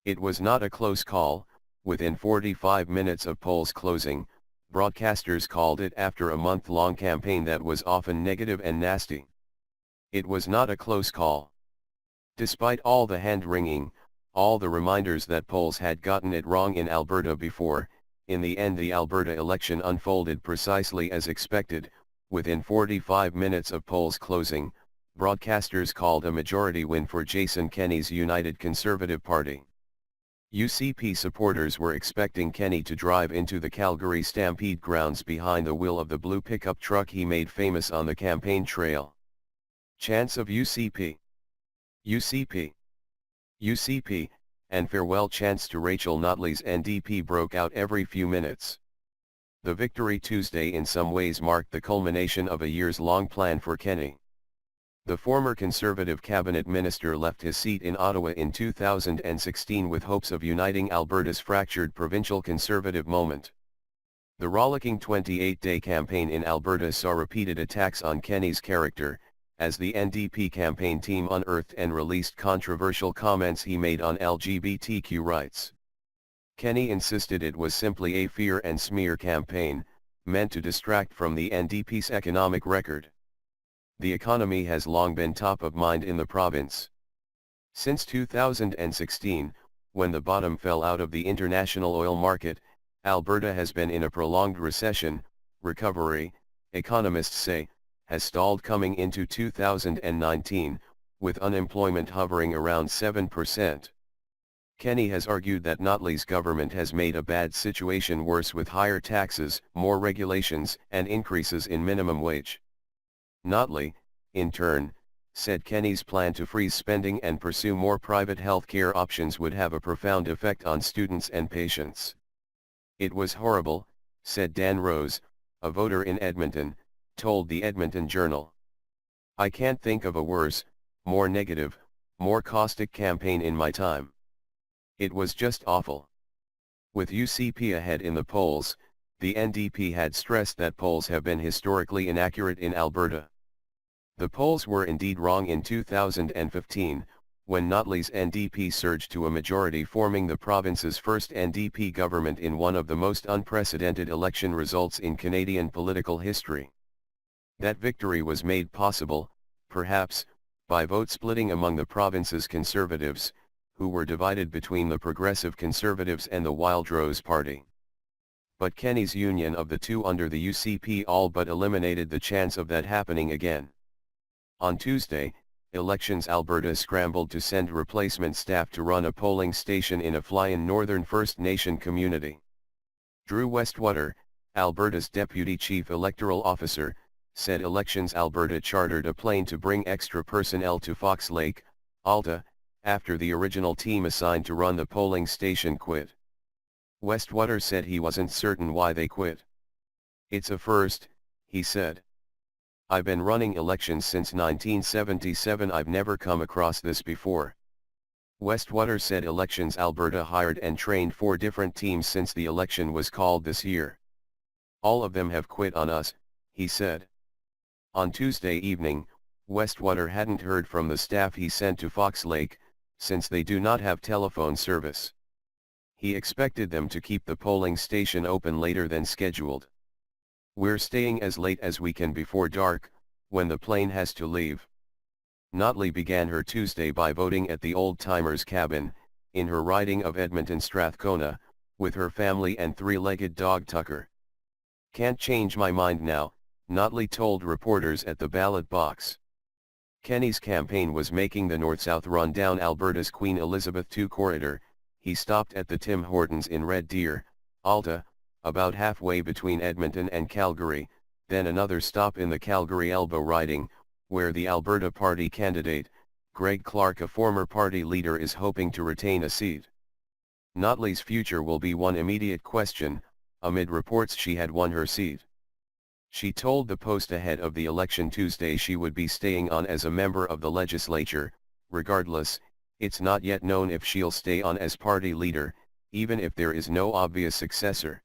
It was not a close call. Within 45 minutes of polls closing, broadcasters called it after a month-long campaign that was often negative and nasty. It was not a close call. Despite all the hand-wringing, all the reminders that polls had gotten it wrong in Alberta before, in the end the Alberta election unfolded precisely as expected. Within 45 minutes of polls closing, broadcasters called a majority win for Jason Kenney's United Conservative Party. UCP supporters were expecting Kenney to drive into the Calgary Stampede grounds behind the wheel of the blue pickup truck he made famous on the campaign trail. Chants of UCP, UCP, UCP, and farewell chants to Rachel Notley's NDP broke out every few minutes. The victory Tuesday in some ways marked the culmination of a years-long plan for Kenney. The former Conservative cabinet minister left his seat in Ottawa in 2016 with hopes of uniting Alberta's fractured provincial Conservative moment. The rollicking 28-day campaign in Alberta saw repeated attacks on Kenney's character, as the NDP campaign team unearthed and released controversial comments he made on LGBTQ rights. Kenney insisted it was simply a fear and smear campaign, meant to distract from the NDP's economic record. The economy has long been top of mind in the province. Since 2016, when the bottom fell out of the international oil market, Alberta has been in a prolonged recession. Recovery, economists say, has stalled coming into 2019, with unemployment hovering around 7%. Kenney has argued that Notley's government has made a bad situation worse with higher taxes, more regulations, and increases in minimum wage. Notley, in turn, said Kenney's plan to freeze spending and pursue more private health care options would have a profound effect on students and patients. It was horrible, said Dan Rose, a voter in Edmonton, told the Edmonton Journal. I can't think of a worse, more negative, more caustic campaign in my time. It was just awful. With UCP ahead in the polls, the NDP had stressed that polls have been historically inaccurate in Alberta. The polls were indeed wrong in 2015, when Notley's NDP surged to a majority, forming the province's first NDP government in one of the most unprecedented election results in Canadian political history. That victory was made possible, perhaps, by vote splitting among the province's Conservatives, who were divided between the Progressive Conservatives and the Wildrose Party. But Kenney's union of the two under the UCP all but eliminated the chance of that happening again. On Tuesday, Elections Alberta scrambled to send replacement staff to run a polling station in a fly-in northern First Nation community. Drew Westwater, Alberta's Deputy Chief Electoral Officer, said Elections Alberta chartered a plane to bring extra personnel to Fox Lake, Alta, after the original team assigned to run the polling station quit. Westwater said he wasn't certain why they quit. It's a first, he said. I've been running elections since 1977. I've never come across this before. Westwater said Elections Alberta hired and trained 4 different teams since the election was called this year. All of them have quit on us, he said. On Tuesday evening, Westwater hadn't heard from the staff he sent to Fox Lake, since they do not have telephone service. He expected them to keep the polling station open later than scheduled. We're staying as late as we can before dark, when the plane has to leave. Notley began her Tuesday by voting at the Old Timers Cabin, in her riding of Edmonton Strathcona, with her family and 3-legged dog Tucker. Can't change my mind now, Notley told reporters at the ballot box. Kenney's campaign was making the north-south run down Alberta's Queen Elizabeth II corridor. He stopped at the Tim Hortons in Red Deer, Alta, about halfway between Edmonton and Calgary, then another stop in the Calgary Elbow riding, where the Alberta Party candidate, Greg Clark, a former party leader, is hoping to retain a seat. Notley's future will be one immediate question, amid reports she had won her seat. She told the Post ahead of the election Tuesday she would be staying on as a member of the legislature. Regardless, it's not yet known if she'll stay on as party leader, even if there is no obvious successor.